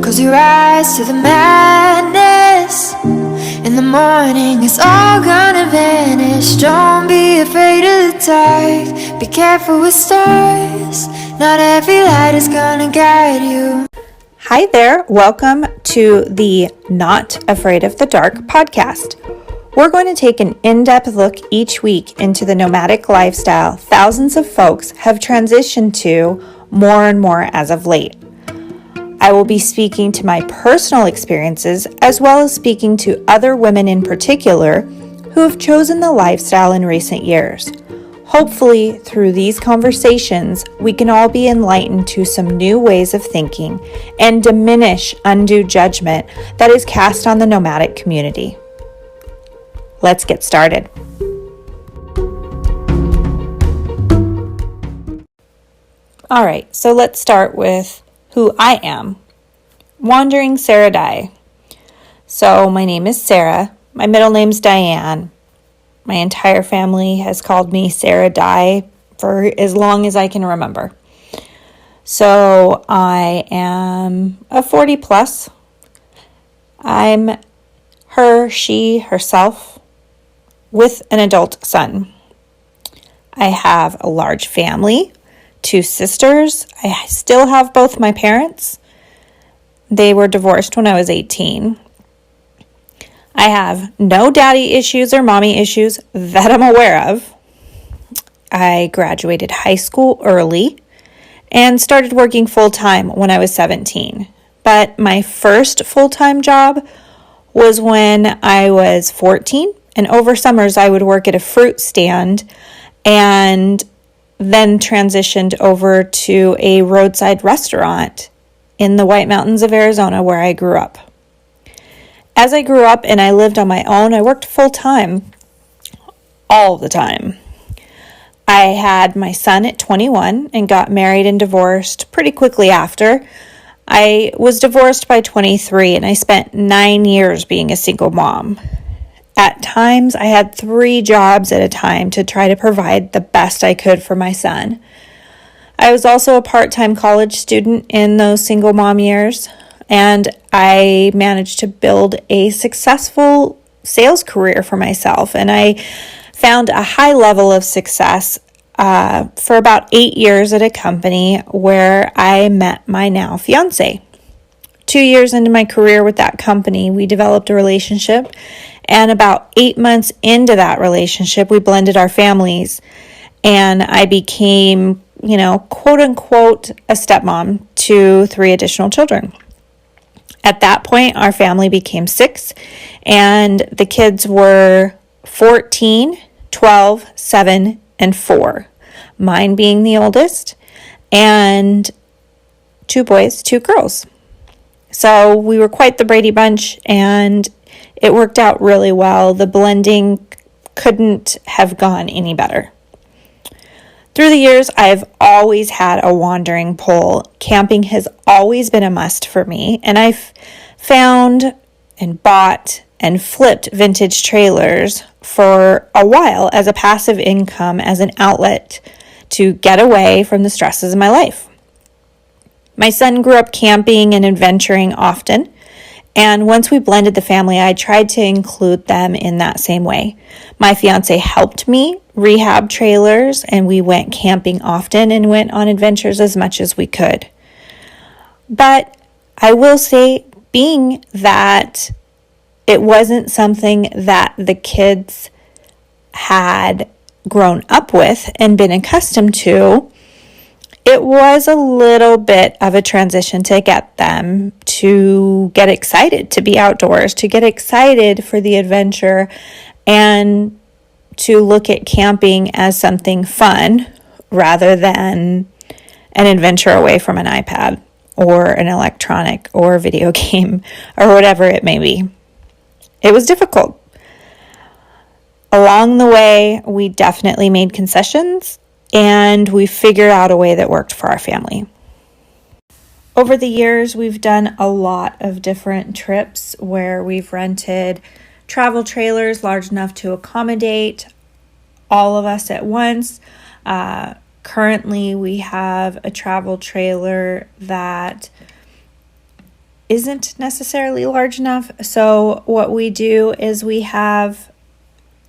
Close your eyes to the madness. In the morning it's all gonna vanish. Don't be afraid of the dark. Be careful with stars. Not every light is gonna guide you. Hi there, welcome to the Not Afraid of the Dark podcast. We're going to take an in-depth look each week into the nomadic lifestyle thousands of folks have transitioned to more and more as of late. I will be speaking to my personal experiences as well as speaking to other women in particular who have chosen the lifestyle in recent years. Hopefully, through these conversations, we can all be enlightened to some new ways of thinking and diminish undue judgment that is cast on the nomadic community. Let's get started. All right, so let's start with who I am. Wandering Sarah Dye. So my name is Sarah. My middle name's Diane. My entire family has called me Sarah Dye for as long as I can remember. So I am a 40 plus. I'm her, she, herself, with an adult son. I have a large family. 2 sisters. I still have both my parents. They were divorced when I was 18. I have no daddy issues or mommy issues that I'm aware of. I graduated high school early and started working full-time when I was 17. But my first full-time job was when I was 14, and over summers I would work at a fruit stand and then transitioned over to a roadside restaurant in the White Mountains of Arizona where I grew up. As I grew up and I lived on my own, I worked full-time all the time. I had my son at 21 and got married and divorced pretty quickly after. I was divorced by 23 and I spent 9 years being a single mom. At times, I had 3 jobs at a time to try to provide the best I could for my son. I was also a part-time college student in those single mom years, and I managed to build a successful sales career for myself, and I found a high level of success for about 8 years at a company where I met my now fiance. 2 years into my career with that company, we developed a relationship. And about 8 months into that relationship, we blended our families and I became, quote unquote, a stepmom to 3 additional children. At that point, our family became 6 and the kids were 14, 12, 7, and 4. Mine being the oldest, and 2 boys, 2 girls. So we were quite the Brady Bunch, and it worked out really well. The blending couldn't have gone any better. Through the years, I've always had a wandering pull. Camping has always been a must for me, and I've found and bought and flipped vintage trailers for a while as a passive income, as an outlet to get away from the stresses of my life. My son grew up camping and adventuring often. And once we blended the family, I tried to include them in that same way. My fiance helped me rehab trailers, and we went camping often and went on adventures as much as we could. But I will say, being that it wasn't something that the kids had grown up with and been accustomed to, it was a little bit of a transition to get them to get excited to be outdoors, to get excited for the adventure, and to look at camping as something fun rather than an adventure away from an iPad or an electronic or video game or whatever it may be. It was difficult. Along the way, we definitely made concessions, and we figured out a way that worked for our family. Over the years, we've done a lot of different trips where we've rented travel trailers large enough to accommodate all of us at once. Currently, we have a travel trailer that isn't necessarily large enough. So what we do is we have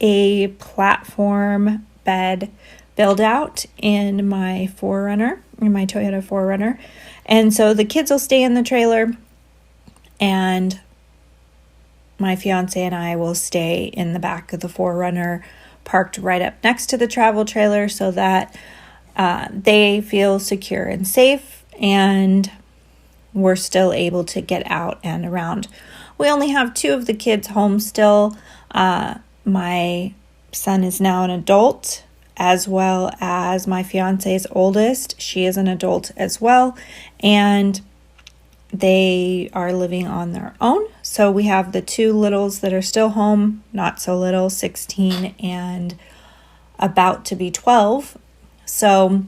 a platform bed build out in my Toyota 4Runner. And so the kids will stay in the trailer and my fiance and I will stay in the back of the 4Runner, parked right up next to the travel trailer so that they feel secure and safe, and we're still able to get out and around. We only have 2 of the kids home still. My son is now an adult, as well as my fiance's oldest. She is an adult as well, and they are living on their own. So we have the 2 littles that are still home, not so little, 16 and about to be 12. So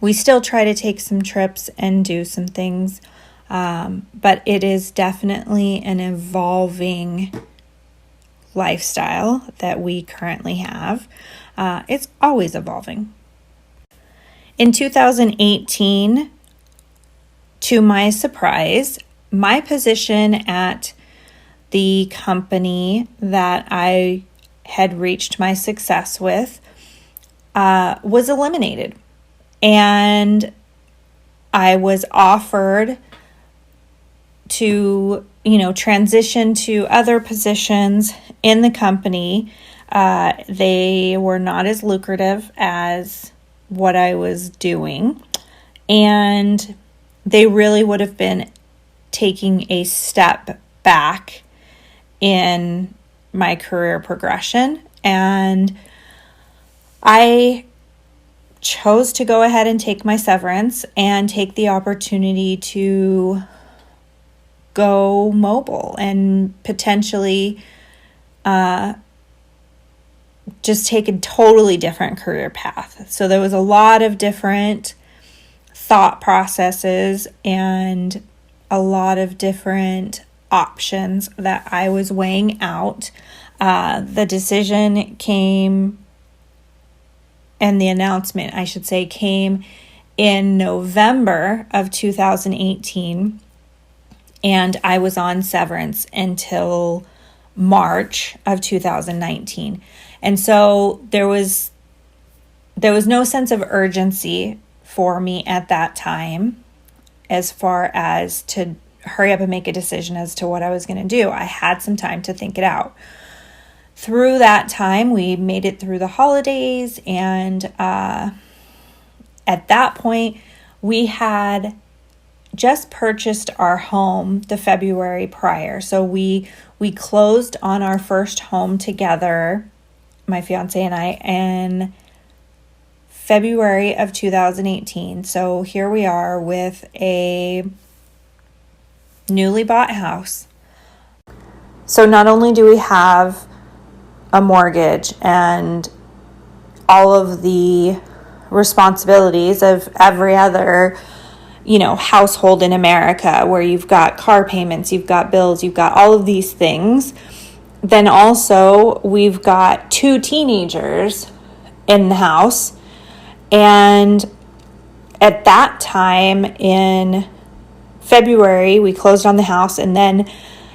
we still try to take some trips and do some things, but it is definitely an evolving lifestyle that we currently have. It's always evolving. In 2018, to my surprise, my position at the company that I had reached my success with was eliminated. And I was offered to, transition to other positions in the company. They were not as lucrative as what I was doing. And they really would have been taking a step back in my career progression. And I chose to go ahead and take my severance and take the opportunity to go mobile and potentially just take a totally different career path. So there was a lot of different thought processes and a lot of different options that I was weighing out. The decision came, and the announcement, I should say, came in November of 2018, and I was on severance until March of 2019. And so there was no sense of urgency for me at that time as far as to hurry up and make a decision as to what I was going to do. I had some time to think it out. Through that time, we made it through the holidays, and at that point, we had just purchased our home the February prior. So we closed on our first home together, my fiance and I, in February of 2018. So here we are with a newly bought house. So not only do we have a mortgage and all of the responsibilities of every other, household in America, where you've got car payments, you've got bills, you've got all of these things, then also we've got 2 teenagers in the house. And at that time in February, we closed on the house, and then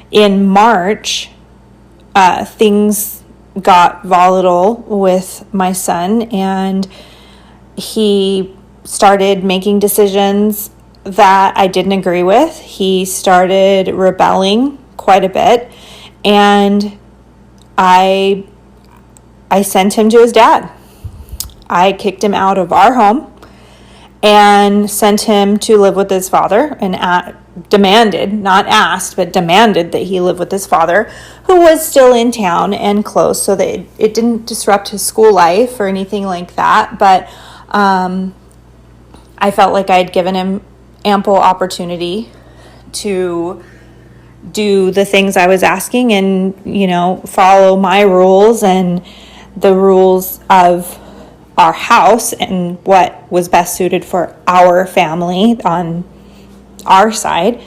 in March, things got volatile with my son, and he started making decisions that I didn't agree with. He started rebelling quite a bit, and I sent him to his dad. I kicked him out of our home and sent him to live with his father, and demanded, not asked, but demanded that he live with his father, who was still in town and close, so that it didn't disrupt his school life or anything like that. But I felt like I'd given him ample opportunity to do the things I was asking and, follow my rules and the rules of our house and what was best suited for our family on our side.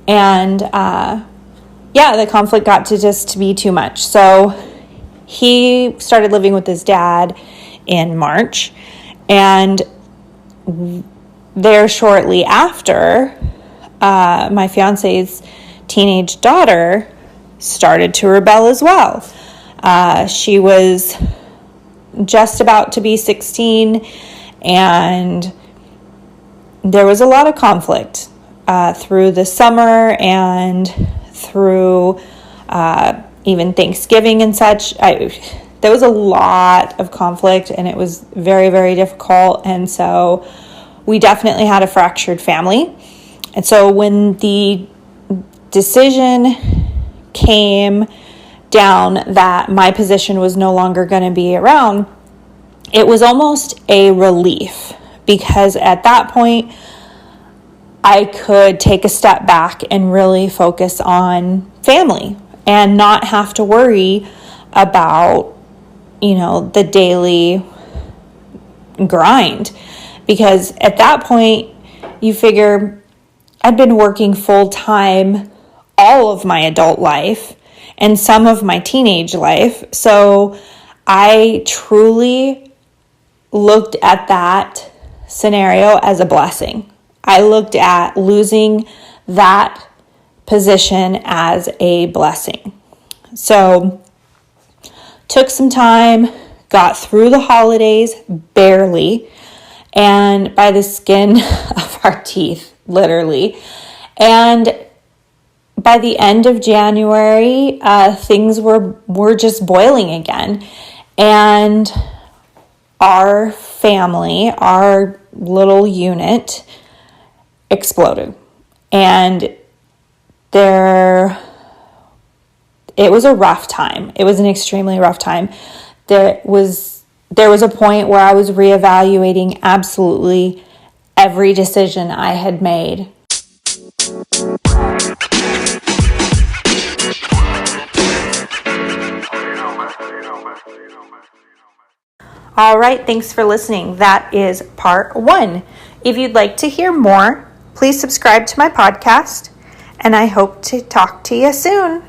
And the conflict got to be too much. So he started living with his dad in March, and there shortly after, my fiance's teenage daughter started to rebel as well. She was just about to be 16, and there was a lot of conflict through the summer and through even Thanksgiving and such. There was a lot of conflict, and it was very, very difficult. And so we definitely had a fractured family. And so when the decision came down that my position was no longer going to be around, it was almost a relief, because at that point I could take a step back and really focus on family and not have to worry about, the daily grind. Because at that point, you figure I'd been working full time all of my adult life and some of my teenage life. So I truly looked at that scenario as a blessing. I looked at losing that position as a blessing. So took some time, got through the holidays barely, and by the skin of our teeth, literally. And by the end of January, things were just boiling again. And our family, our little unit, exploded. And it was a rough time. It was an extremely rough time. There was a point where I was reevaluating absolutely every decision I had made. All right, thanks for listening. That is part 1. If you'd like to hear more, please subscribe to my podcast, and I hope to talk to you soon.